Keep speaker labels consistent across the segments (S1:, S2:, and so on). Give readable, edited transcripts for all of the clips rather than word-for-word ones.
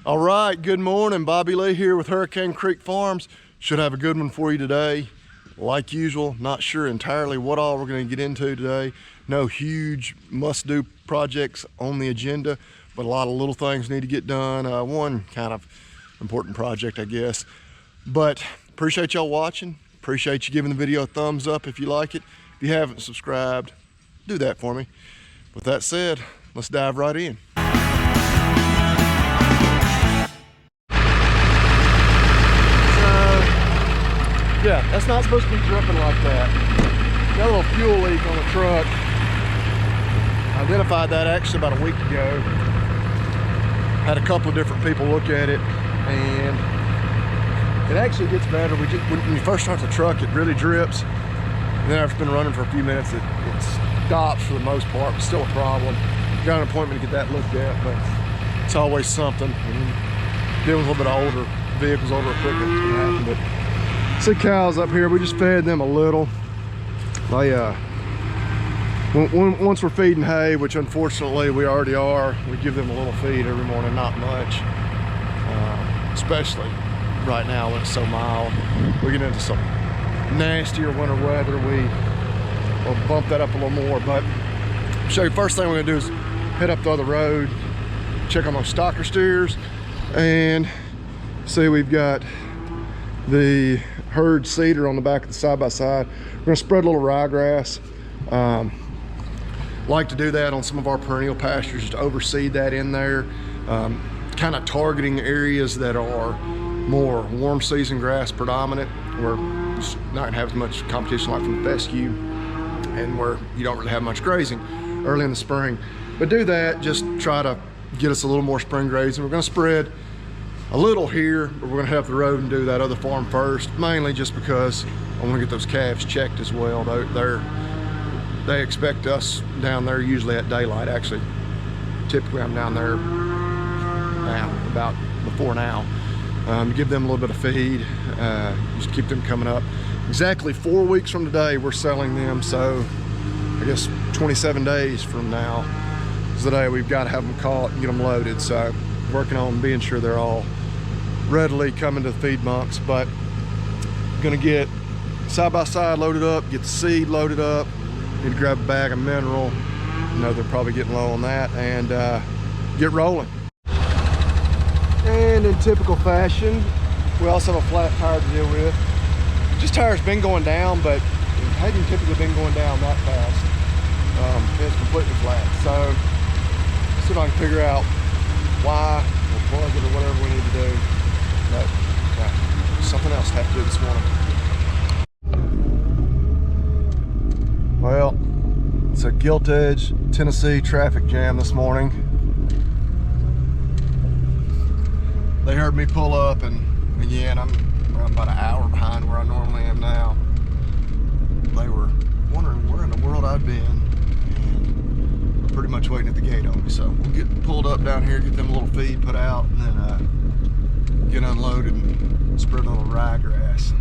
S1: All right, good morning. Bobby Lee here with Hurricane Creek Farms. Should have a good one for you today. Like usual, not sure entirely what all we're going to get into today. No huge must-do projects on the agenda, but a lot of little things need to get done. One kind of important project, I guess. But appreciate y'all watching. Appreciate you giving the video a thumbs up if you like it. If you haven't subscribed, do that for me. With that said, let's dive right in. Yeah, that's not supposed to be dripping like that. Got a little fuel leak on the truck. I identified that actually about a week ago. Had a couple of different people look at it, and it actually gets better. When you first start the truck, it really drips. And then after it's been running for a few minutes, it stops for the most part. It's still a problem. Got an appointment to get that looked at, but it's always something. And dealing with a little bit of older vehicles, older equipment can happen. But see cows up here, we just fed them a little. Once we're feeding hay, which unfortunately we already are, we give them a little feed every morning, not much. Especially right now when it's so mild. We get into some nastier winter weather, we'll bump that up a little more. But I'll show you, first thing we're gonna do is head up the other road, check on those stocker steers, and see we've got the herd cedar on the back of the side-by-side. We're gonna spread a little ryegrass. Like to do that on some of our perennial pastures, just overseed that in there. Kind of targeting areas that are more warm season grass predominant, where it's not gonna have as much competition like from the fescue, and where you don't really have much grazing early in the spring. But do that, just try to get us a little more spring grazing. We're gonna spread a little here, but we're gonna head up the road and do that other farm first, mainly just because I wanna get those calves checked as well. They expect us down there usually at daylight. Actually, typically I'm down there now, about before now, to give them a little bit of feed, just keep them coming up. Exactly 4 weeks from today, we're selling them, so I guess 27 days from now is the day we've got to have them caught and get them loaded. So working on being sure they're all readily coming to the feed bunks, but gonna get side-by-side loaded up, get the seed loaded up, need to grab a bag of mineral. You know, they're probably getting low on that, and get rolling. And in typical fashion, we also have a flat tire to deal with. Just tire's been going down, but it hadn't typically been going down that fast. It's completely flat. So see if I can figure out why, or plug it, or whatever we need to do. But something else I have to do this morning. Well, it's a Gilt Edge, Tennessee traffic jam this morning. They heard me pull up, and again, I'm about an hour behind where I normally am now. They were wondering where in the world I'd been, and we're pretty much waiting at the gate on me. So we'll get pulled up down here, get them a little feed put out, and then get unloaded and spread a little ryegrass.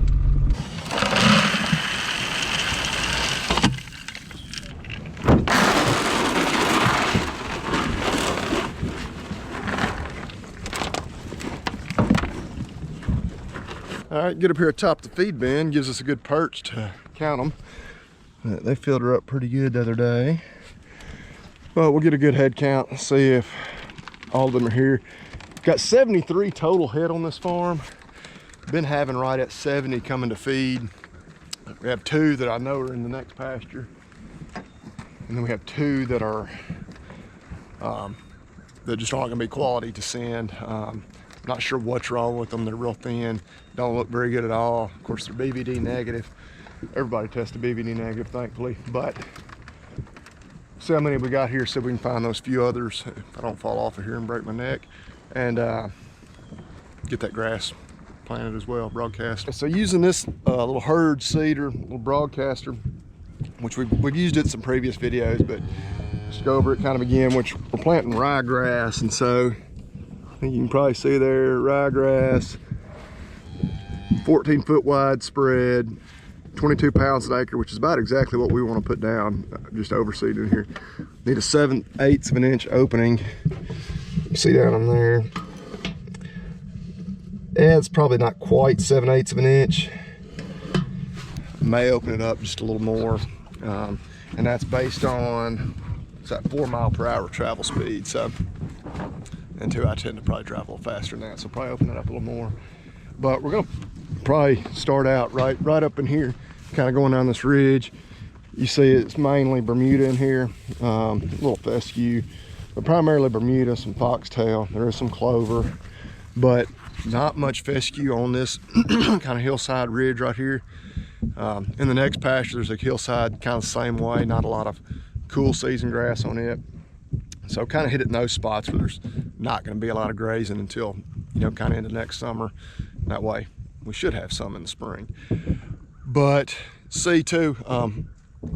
S1: All right, get up here atop the feed bin, gives us a good perch to count them. They filled her up pretty good the other day. But we'll get a good head count and see if all of them are here. Got 73 total head on this farm. Been having right at 70 coming to feed. We have 2 that I know are in the next pasture. And then we have 2 that are, that just aren't gonna be quality to send. Not sure what's wrong with them. They're real thin, don't look very good at all. Of course, they're BVD negative. Everybody tested BVD negative, thankfully. But see how many we got here so we can find those few others if I don't fall off of here and break my neck, and get that grass planted as well, broadcast. So using this little herd seeder, little broadcaster, which we've used it in some previous videos, but just go over it kind of again, which we're planting ryegrass. And so I think you can probably see there, ryegrass, 14-foot wide spread, 22 pounds an acre, which is about exactly what we want to put down, just overseeding here. Need a 7/8 of an inch opening. You see down in there, It's probably not quite 7/8 of an inch. May open it up just a little more, and that's based on it's that 4 mile per hour travel speed. So, and I tend to probably drive a little faster than that, so probably open it up a little more. But we're gonna probably start out right up in here, kind of going down this ridge. You see it's mainly Bermuda in here, a little fescue, but primarily Bermuda, some foxtail. There is some clover, but not much fescue on this kind of hillside ridge right here. In the next pasture, there's a hillside kind of the same way, not a lot of cool season grass on it. So kind of hit it in those spots where there's not going to be a lot of grazing until, you know, kind of into next summer. That way we should have some in the spring. But see too, I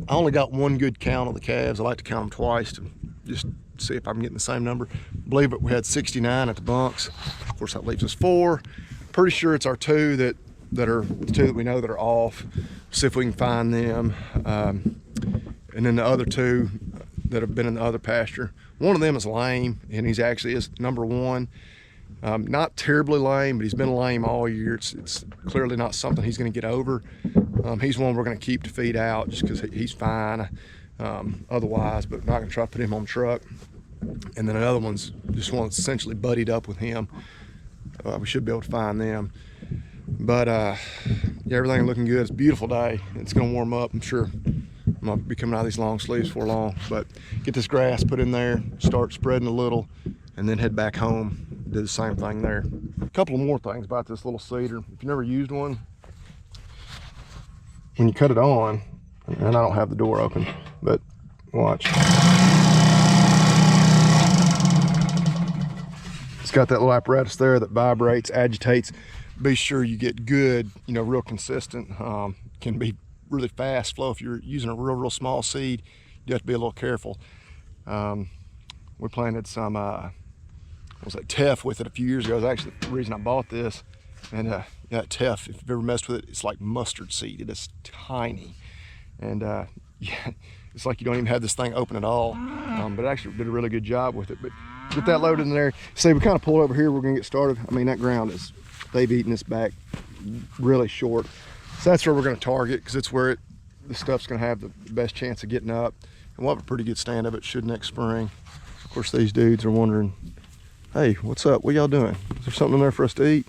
S1: only got one good count of the calves. I like to count them twice to just see if I'm getting the same number. I believe it, we had 69 at the bunks. Of course, that leaves us 4. Pretty sure it's our 2 that are the 2 that we know that are off. See if we can find them. And then the other 2 that have been in the other pasture. One of them is lame, and he's actually is number 1. Not terribly lame, but he's been lame all year. It's clearly not something he's going to get over. He's one we're going to keep to feed out just because he's fine otherwise, but not going to try to put him on the truck. And then another one's just one that's essentially buddied up with him. We should be able to find them. But yeah, everything looking good. It's a beautiful day. It's going to warm up, I'm sure. I'm going to be coming out of these long sleeves for long. But get this grass put in there, start spreading a little, and then head back home. Do the same thing there. A couple of more things about this little cedar. If you've never used one, when you cut it on, and I don't have the door open, but watch. It's got that little apparatus there that vibrates, agitates. Be sure you get good, you know, real consistent. Can be really fast flow. If you're using a real small seed, you have to be a little careful. We planted some, what was that, teff with it a few years ago. It was actually the reason I bought this. And yeah, teff, if you've ever messed with it, it's like mustard seed. It is tiny. And yeah, it's like you don't even have this thing open at all. But it actually did a really good job with it. But get that loaded in there. See, we kind of pulled over here. We're gonna get started. I mean, that ground is, they've eaten this back really short. So that's where we're gonna target, because it's where the stuff's gonna have the best chance of getting up. And we'll have a pretty good stand of it, should next spring. Of course, these dudes are wondering, hey, what's up? What y'all doing? Is there something in there for us to eat?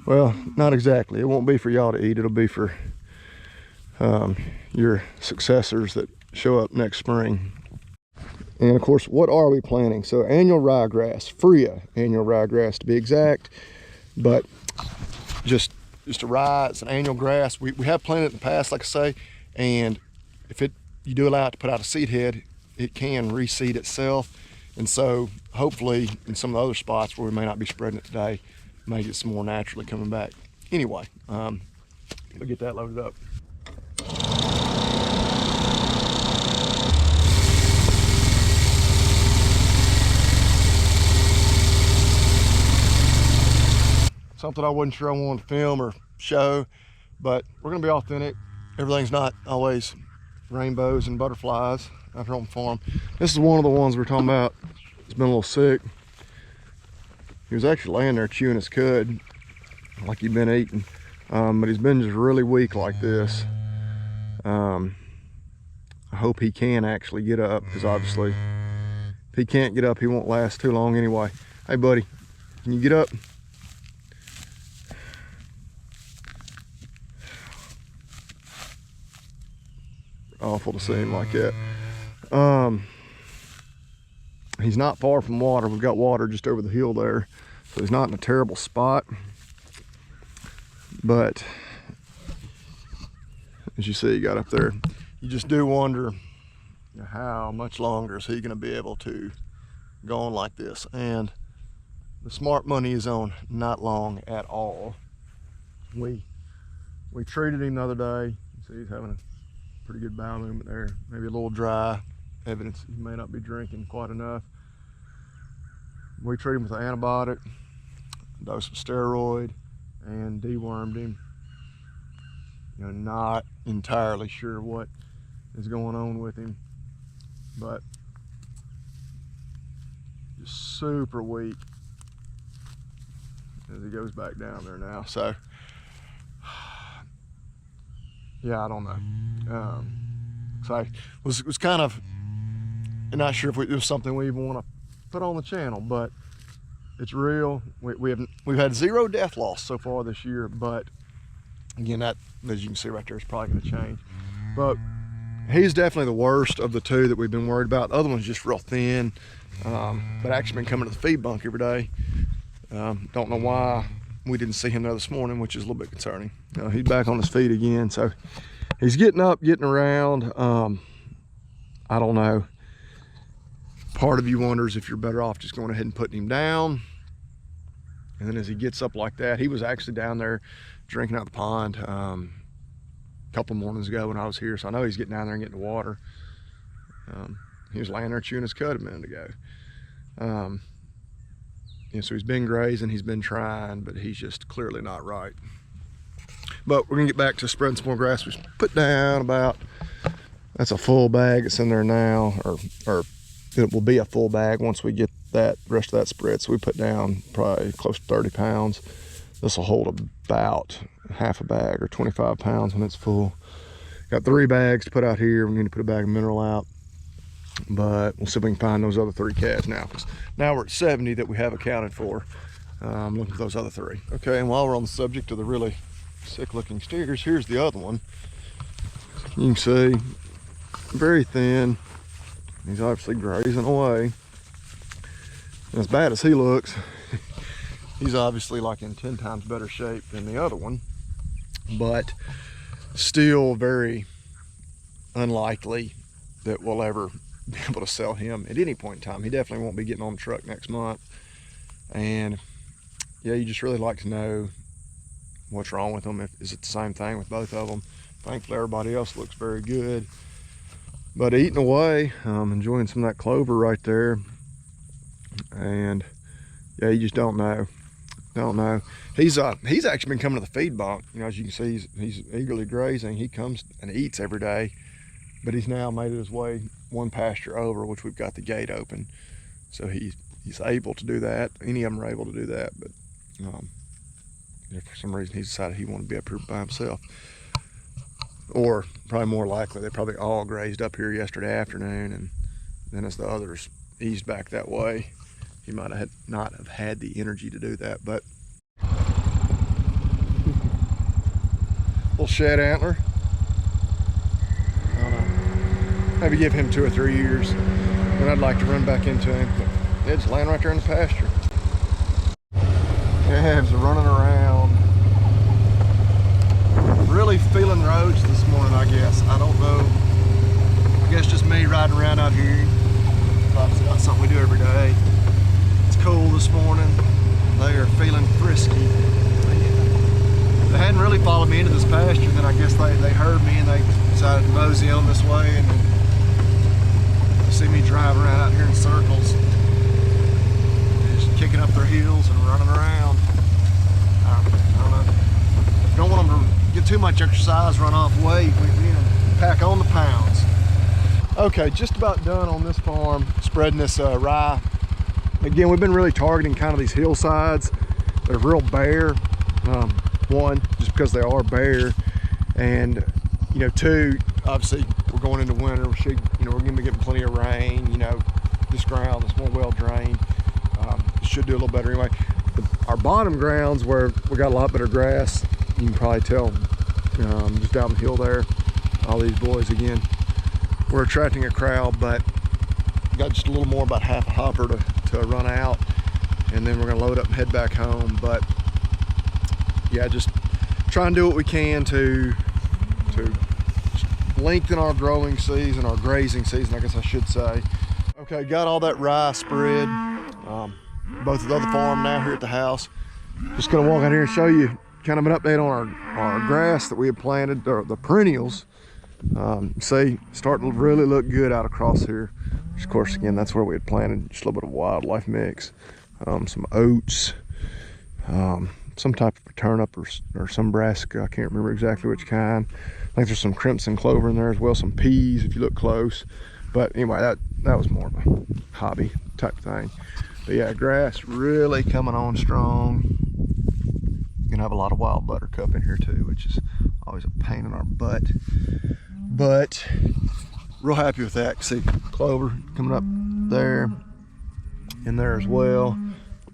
S1: Well, not exactly. It won't be for y'all to eat. It'll be for your successors that show up next spring. And of course, what are we planting? So annual ryegrass, Freya annual ryegrass to be exact, but just a rye, it's an annual grass. We have planted it in the past, like I say, and if you do allow it to put out a seed head, it can reseed itself. And so hopefully in some of the other spots where we may not be spreading it today, may get some more naturally coming back. Anyway, we'll get that loaded up. Something I wasn't sure I wanted to film or show, but we're gonna be authentic. Everything's not always rainbows and butterflies out here on the farm. This is one of the ones we're talking about. He's been a little sick. He was actually laying there chewing his cud like he'd been eating, but he's been just really weak like this. I hope he can actually get up, because obviously if he can't get up, he won't last too long anyway. Hey buddy, can you get up? Awful to see him like that. He's not far from water. We've got water just over the hill there, so he's not in a terrible spot. But as you see, he got up there. You just do wonder, how much longer is he going to be able to go on like this? And the smart money is on not long at all. We treated him the other day. You see he's having a pretty good bowel movement there. Maybe a little dry, evidence he may not be drinking quite enough. We treated him with an antibiotic, a dose of steroid, and dewormed him. Not entirely sure what is going on with him, but just super weak. as he goes back down there now. So yeah, I don't know. So I was kind of not sure if it was something we even want to put on the channel, but it's real. We've had 0 death loss so far this year, but again, that, as you can see right there, is probably going to change. But he's definitely the worst of the 2 that we've been worried about. The other one's just real thin, but actually been coming to the feed bunk every day. Don't know why we didn't see him there this morning, which is a little bit concerning. He's back on his feet again, so he's getting up, getting around. I don't know. Part of you wonders if you're better off just going ahead and putting him down. And then as he gets up like that, he was actually down there drinking out of the pond a couple mornings ago when I was here, so I know he's getting down there and getting the water. He was laying there chewing his cud a minute ago. And so he's been grazing, he's been trying, but he's just clearly not right. But we're gonna get back to spreading some more grass. We put down about, that's a full bag that's in there now, or it will be a full bag once we get that rest of that spread. So we put down probably close to 30 pounds. This will hold about half a bag or 25 pounds when it's full. Got 3 bags to put out here. We need to put a bag of mineral out, but we'll see if we can find those other 3 calves now, because now we're at 70 that we have accounted for. I'm looking for those other 3. Okay, and while we're on the subject of the really sick looking steers, here's the other one. You can see, very thin. He's obviously grazing away. And as bad as he looks, he's obviously like in 10 times better shape than the other one, but still very unlikely that we'll ever be able to sell him at any point in time. He definitely won't be getting on the truck next month. And yeah, you just really like to know what's wrong with them. Is it the same thing with both of them? Thankfully, everybody else looks very good. But eating away, enjoying some of that clover right there. And yeah, you just don't know. He's actually been coming to the feed bunk. You know, as you can see, he's eagerly grazing. He comes and eats every day, but he's now made his way 1 pasture over, which we've got the gate open, so he's able to do that. Any of them are able to do that, but yeah, for some reason he's decided he wanted to be up here by himself. Or probably more likely, they probably all grazed up here yesterday afternoon, and then as the others eased back that way, he might have not have had the energy to do that. But little shed antler. I don't know. Maybe give him 2 or 3 years, and I'd like to run back into him. But it's laying right there in the pasture. Calves are running around. Really feeling the roads this morning, I guess. I don't know. I guess just me riding around out here. It's not something we do every day. It's cool this morning. They are feeling frisky. They hadn't really followed me into this pasture, then I guess they heard me and they decided to mosey on this way, and then they see me driving around out here in circles, just kicking up their heels and running around. I don't know. Don't want them to get too much exercise, run off weight. We pack on the pounds. Okay, just about done on this farm, spreading this rye. Again, we've been really targeting kind of these hillsides. They're real bare. 1, just because they are bare, and 2, obviously we're going into winter. We should, we're going to be getting plenty of rain. This ground is more well drained. Should do a little better anyway. Our bottom grounds where we got a lot better grass, you can probably tell, just down the hill there, all these boys again. We're attracting a crowd, but got just a little more, about half a hopper to run out, and then we're gonna load up and head back home. But yeah, just try and do what we can to lengthen our growing season, our grazing season, I guess I should say. Okay, got all that rye spread. Both at the other farm, now here at the house. Just gonna walk out here and show you kind of an update on our grass that we had planted, the perennials. See, starting to really look good out across here. Which of course, again, that's where we had planted just a little bit of wildlife mix. Some oats, some type of turnip or some brassica. I can't remember exactly which kind. I think there's some crimson clover in there as well, some peas if you look close. But anyway, that was more of a hobby type thing. But yeah, grass really coming on strong. Gonna have a lot of wild buttercup in here too, which is always a pain in our butt. But real happy with that. See clover coming up there, in there as well.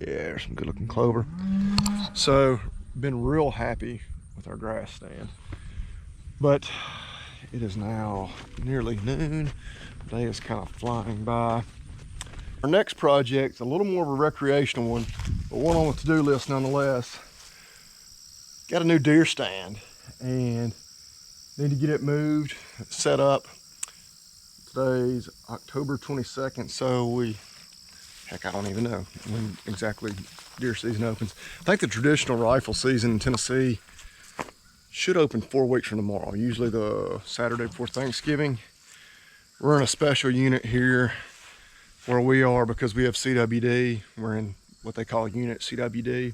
S1: Yeah, there's some good looking clover. So been real happy with our grass stand. But it is now nearly noon. The day is kind of flying by. Our next project, a little more of a recreational one, but one on the to-do list nonetheless. Got a new deer stand and need to get it moved, set up. Today's October 22nd, so heck, I don't even know when exactly deer season opens. I think the traditional rifle season in Tennessee should open 4 weeks from tomorrow, usually the Saturday before Thanksgiving. We're in a special unit here where we are because we have CWD. We're in what they call unit CWD.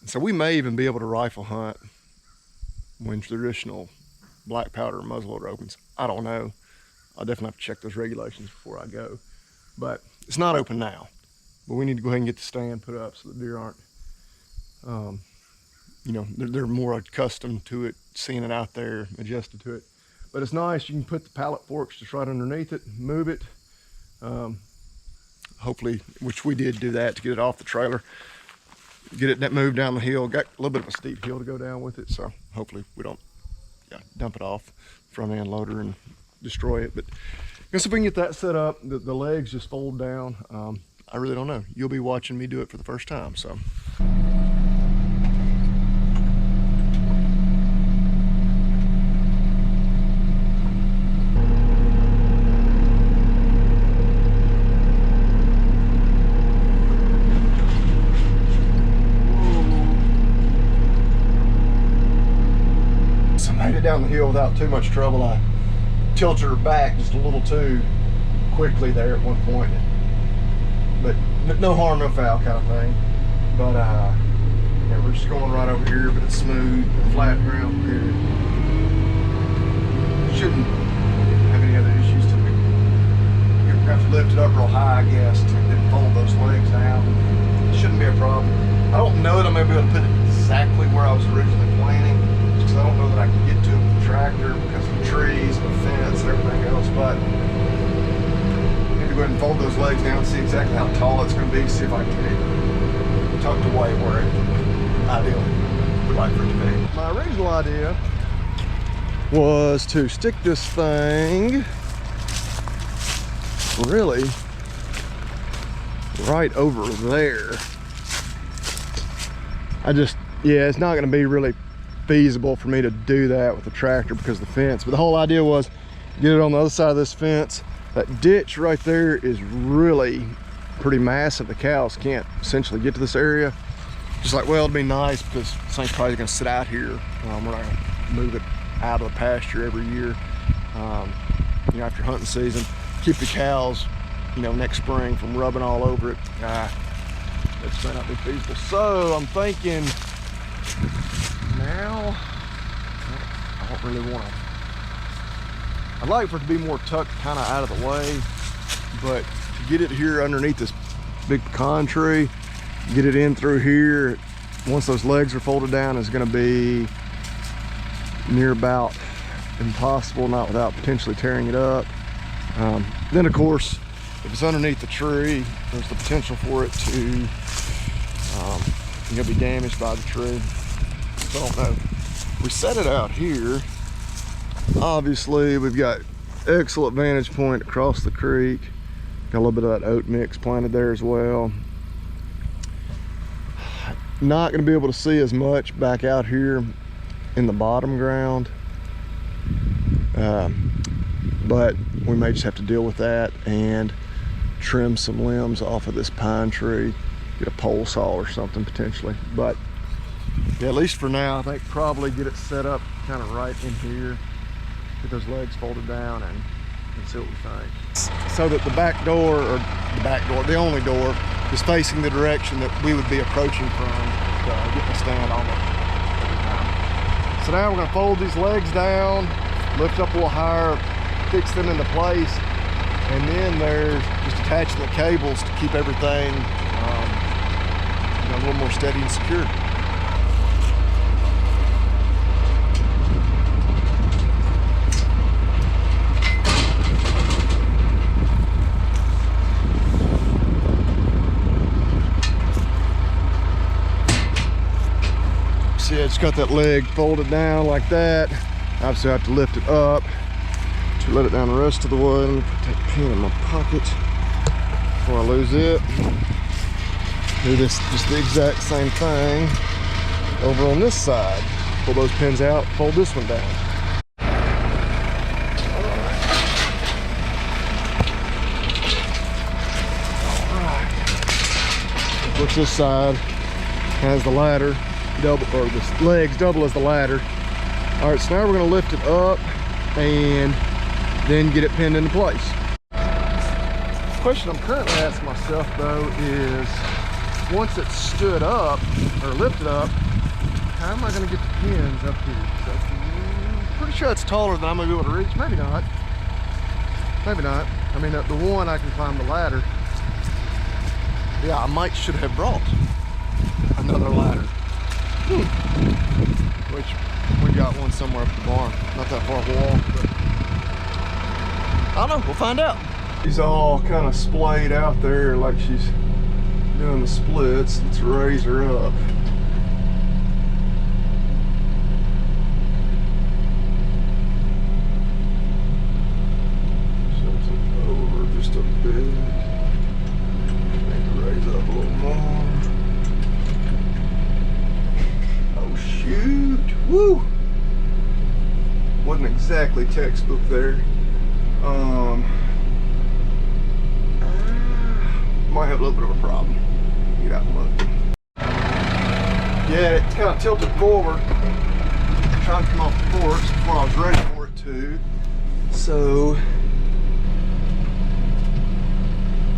S1: So we may even be able to rifle hunt when traditional black powder muzzleloader opens. I don't know. I'll definitely have to check those regulations before I go. But it's not open now. But we need to go ahead and get the stand put up so the deer aren't, you know, they're more accustomed to it, seeing it out there, adjusted to it. But it's nice. You can put the pallet forks just right underneath it, move it. Hopefully, which we did do that to get it off the trailer. Get it moved down the hill. Got a little bit of a steep hill to go down with it, so hopefully we don't dump it off front end loader and destroy it. But guess if we can get that set up, the legs just fold down. I really don't know. You'll be watching me do it for the first time, so. Down the hill without too much trouble. I tilted her back just a little too quickly there at one point, but no harm, no foul kind of thing. But yeah, we're just going right over here, but it's smooth, flat ground here. Shouldn't have any other issues to it. You have to lift it up real high, I guess, to then fold those legs down. It shouldn't be a problem. I don't know that I'm gonna be able to put it exactly where I was originally planning, because I don't know that I can get to it with the tractor because of the trees and the fence and everything else. But I need to go ahead and fold those legs down, see exactly how tall it's going to be, see if I can get it tucked away where it ideally would like for it to be. My original idea was to stick this thing really right over there. Yeah, it's not going to be really feasible for me to do that with the tractor because of the fence. But the whole idea was get it on the other side of this fence. That ditch right there is really pretty massive. The cows can't essentially get to this area. Just like, well, it'd be nice because this thing's probably going to sit out here. We're not going to move it out of the pasture every year. You know, after hunting season, keep the cows, you know, next spring from rubbing all over it. That may not be feasible. So I'm thinking now, I don't really want to. I'd like for it to be more tucked kind of out of the way, but to get it here underneath this big pecan tree, get it in through here, once those legs are folded down, is going to be near about impossible, not without potentially tearing it up. Then of course, if it's underneath the tree, there's the potential for it to be damaged by the tree. So I don't know. We set it out here. Obviously, we've got excellent vantage point across the creek. Got a little bit of that oat mix planted there as well. Not going to be able to see as much back out here in the bottom ground, but we may just have to deal with that and trim some limbs off of this pine tree, get a pole saw or something potentially. But yeah, at least for now, I think probably get it set up kind of right in here, get those legs folded down, and see what we think. So that the back door, or the only door, is facing the direction that we would be approaching from to get the stand on it. So now we're going to fold these legs down, lift up a little higher, fix them into place, and then there's just attaching the cables to keep everything a little more steady and secure. So yeah, it's got that leg folded down like that. Obviously I have to lift it up to let it down the rest of the way. Let me put that pin in my pocket before I lose it. Do this, just the exact same thing over on this side. Pull those pins out, fold this one down. Which this side has the ladder double, or the legs double as the ladder. All right, so now we're going to lift it up and then get it pinned into place. The question I'm currently asking myself though is, once it's stood up or lifted up, how am I going to get the pins up here? So I'm pretty sure it's taller than I'm going to be able to reach. Maybe not. Maybe not. I mean, the one I can climb the ladder. Yeah, I should have brought another ladder. Which we got one somewhere up the barn. Not that far of a walk, but I don't know, we'll find out. She's all kind of splayed out there like she's doing the splits. Let's raise her up. Shift it over just a bit. Raise up a little more. Oh shoot! Woo! Wasn't exactly textbook there. Might have a little bit of a problem. Get out and look. Yeah, it's kind of tilted forward. Trying to come off the porch before I was ready for it to. So,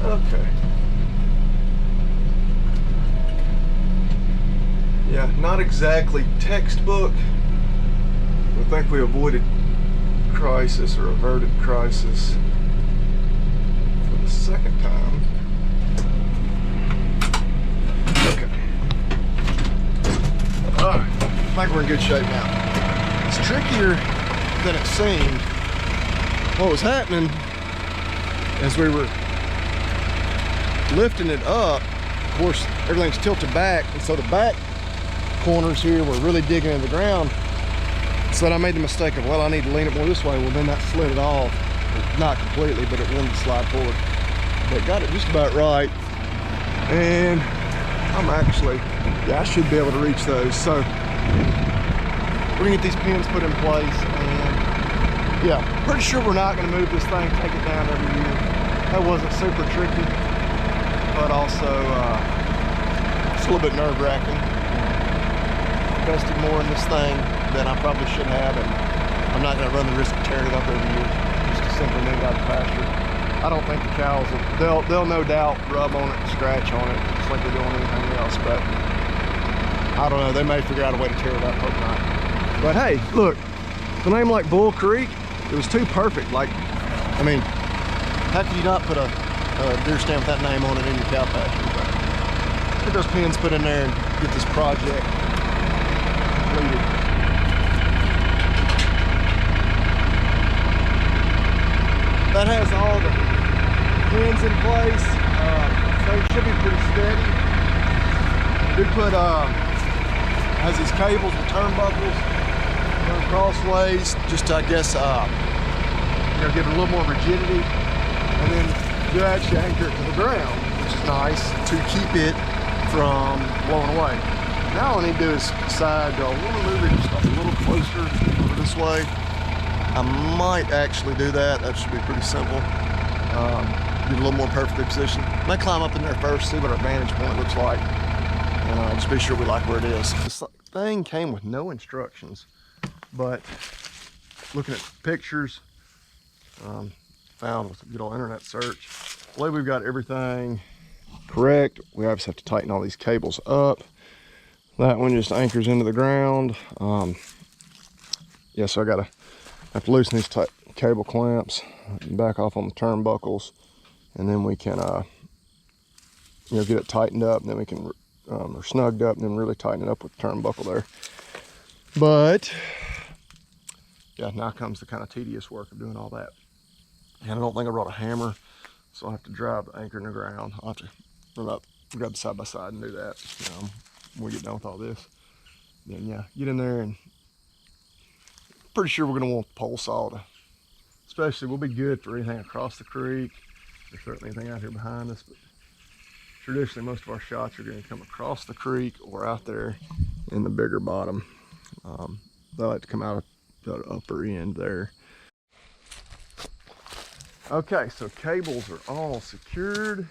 S1: okay. Yeah, not exactly textbook. I think we avoided crisis or averted crisis for the second time. Okay. Alright, I think we're in good shape now. It's trickier than it seemed. What was happening as we were lifting it up, of course, everything's tilted back, and so the back corners here were really digging into the ground. So then I made the mistake of, well, I need to lean it more this way. Well, then that slid it off. Not completely, but it wanted to slide forward. But got it just about right. And I'm actually, yeah, I should be able to reach those. So we're gonna get these pins put in place, and yeah, pretty sure we're not gonna move this thing, take it down every year. That wasn't super tricky, but also it's a little bit nerve-wracking. Invested more in this thing than I probably should have, and I'm not going to run the risk of tearing it up every year just to simply move it out of the pasture. I don't think the cows will, they'll no doubt rub on it and scratch on it just like they do on anything else, but I don't know, they may figure out a way to tear it up, hope not. But hey, look, the name like Bull Creek, it was too perfect. Like, I mean, how could you not put a deer stand with that name on it in your cow pasture? But get those pins put in there and get this project completed. That has all the pins in place, so it should be pretty steady. We put, has these cables with turnbuckles, going crossways, just to, I guess, you know, give it a little more rigidity, and then you actually anchor it to the ground, which is nice to keep it from blowing away. Now all I need to do is decide, do I want to move it just a little closer over this way? I might actually do that. That should be pretty simple. Get a little more perfectly positioned. Might climb up in there first, see what our vantage point looks like, and just be sure we like where it is. This thing came with no instructions, but looking at pictures, found with a good old internet search, I believe we've got everything correct. We obviously have to tighten all these cables up. That one just anchors into the ground. Yeah, so I have to loosen these cable clamps, back off on the turnbuckles, and then we can, you know, get it tightened up, and then we can, or snugged up, and then really tighten it up with the turnbuckle there. But yeah, now comes the kind of tedious work of doing all that. And I don't think I brought a hammer, so I'll have to drive the anchor in the ground. I'll have to run up, grab the side by side and do that when we get done with all this. then yeah, get in there, and pretty sure we're gonna want the pole saw to, especially will be good for anything across the creek. There's certainly anything out here behind us, but traditionally most of our shots are gonna come across the creek or out there in the bigger bottom. They like to come out of the upper end there. Okay, so cables are all secured.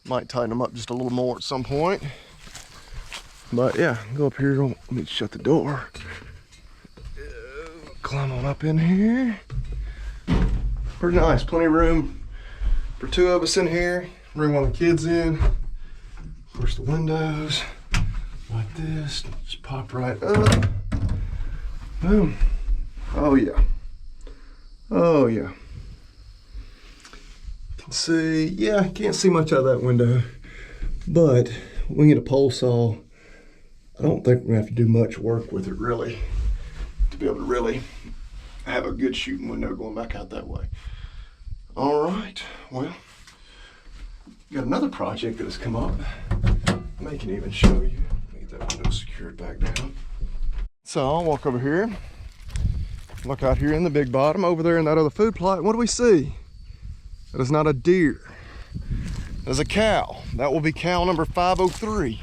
S1: Might tighten them up just a little more at some point. But yeah, go up here. Let me shut the door. Climb on up in here. Pretty nice, plenty of room for two of us in here. Bring one of the kids in. Push the windows like this. Just pop right up. Boom. Oh yeah. Oh yeah. Can see, yeah, can't see much out of that window, but we can get a pole saw. I don't think we're gonna have to do much work with it really to be able to really have a good shooting window going back out that way. All right, well, got another project that has come up. I can even show you. Let me get that window secured back down. So I'll walk over here, look out here in the big bottom, over there in that other food plot. What do we see? That is not a deer. There's a cow. That will be cow number 503.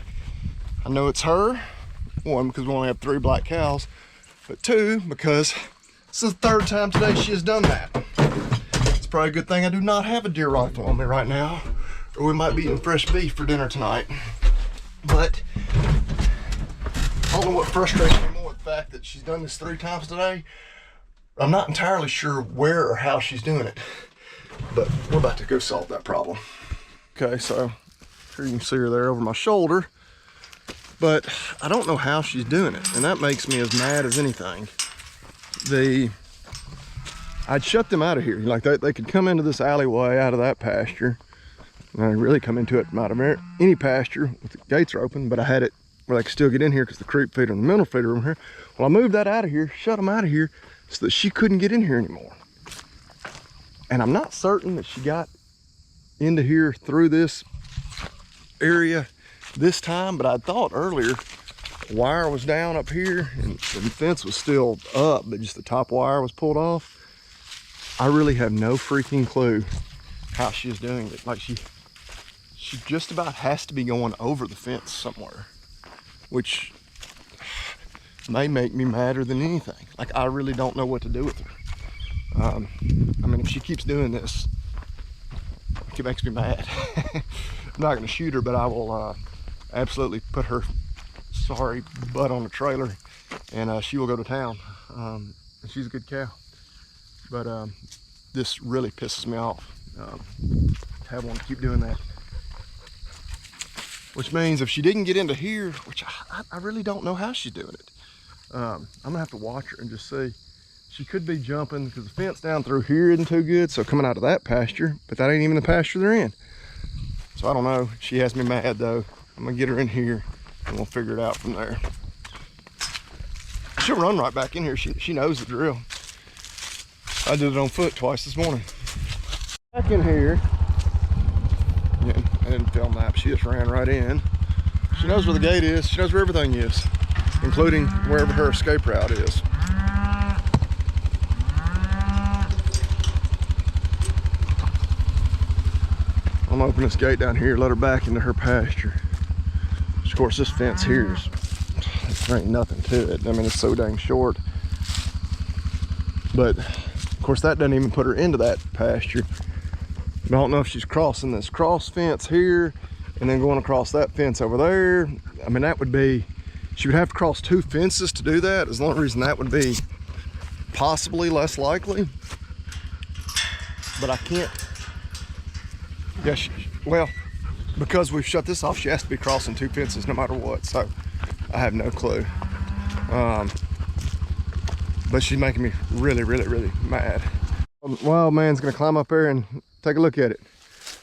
S1: I know it's her. One, because we only have 3 black cows, but 2, because this is the 3rd time today she has done that. It's probably a good thing I do not have a deer rifle on me right now, or we might be eating fresh beef for dinner tonight. But I don't know what frustrates me more, the fact that she's done this 3 times today. I'm not entirely sure where or how she's doing it, but we're about to go solve that problem. Okay, so here you can see her there over my shoulder, but I don't know how she's doing it, and that makes me as mad as anything. I'd shut them out of here. Like they could come into this alleyway out of that pasture, and I really come into it out of any pasture with the gates are open, but I had it where they could still get in here because the creep feeder and the mineral feeder room here. Well, I moved that out of here, shut them out of here, so that she couldn't get in here anymore. And I'm not certain that she got into here through this area this time, but I thought earlier wire was down up here and the fence was still up, but just the top wire was pulled off. I really have no freaking clue how she's doing it. Like she just about has to be going over the fence somewhere, which may make me madder than anything. Like I really don't know what to do with her. I mean, if she keeps doing this, it makes me mad. I'm not gonna shoot her, but I will absolutely put her sorry butt on the trailer, and she will go to town. She's a good cow, but this really pisses me off to have one keep doing that. Which means if she didn't get into here, which I really don't know how she's doing it, I'm gonna have to watch her and just see. She could be jumping because the fence down through here isn't too good, so coming out of that pasture, but that ain't even the pasture they're in. So I don't know. She has me mad though. I'm gonna get her in here and we'll figure it out from there. She'll run right back in here. She knows the drill. I did it on foot twice this morning. Back in here. Yeah, I didn't film that. She just ran right in. She knows where the gate is. She knows where everything is, including wherever her escape route is. I'm gonna open this gate down here, let her back into her pasture. Of course, this fence here there ain't nothing to it. I mean, it's so dang short. But of course, that doesn't even put her into that pasture. I don't know if she's crossing this cross fence here and then going across that fence over there. I mean, that would be, she would have to cross 2 fences to do that. Is the only reason that would be possibly less likely. But I can't. Yeah, well, because we've shut this off, she has to be crossing 2 fences no matter what, so I have no clue. But she's making me really, really, really mad. Wild man's gonna climb up there and take a look at it.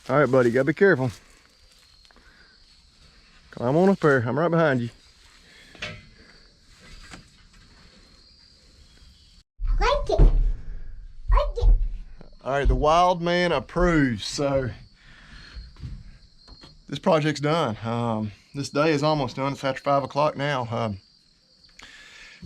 S1: All right, buddy, gotta be careful. Climb on up there, I'm right behind you.
S2: I like it.
S1: All right, the wild man approves, so this project's done. this day is almost done. It's after 5 o'clock now.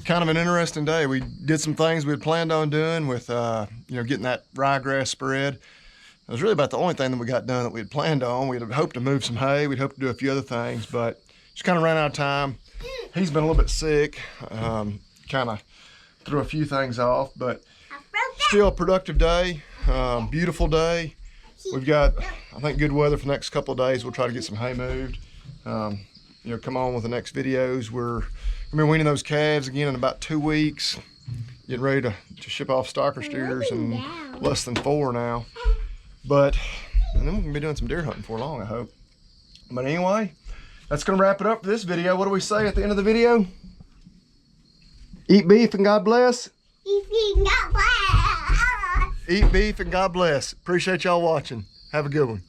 S1: Kind of an interesting day. We did some things we had planned on doing with, getting that ryegrass spread. It was really about the only thing that we got done that we had planned on. We'd hoped to move some hay. We'd hoped to do a few other things, but just kind of ran out of time. He's been a little bit sick. Kind of threw a few things off, but still a productive day. Beautiful day. We've got, I think, good weather for the next couple of days. We'll try to get some hay moved. Come on with the next videos. We're going to be weaning those calves again in about 2 weeks. Getting ready to ship off stocker steers in less than 4 now. And then we're gonna be doing some deer hunting for long, I hope. But anyway, that's gonna wrap it up for this video. What do we say at the end of the video? Eat beef and God bless.
S2: Eat beef and God bless.
S1: Eat beef and God bless. Appreciate y'all watching. Have a good one.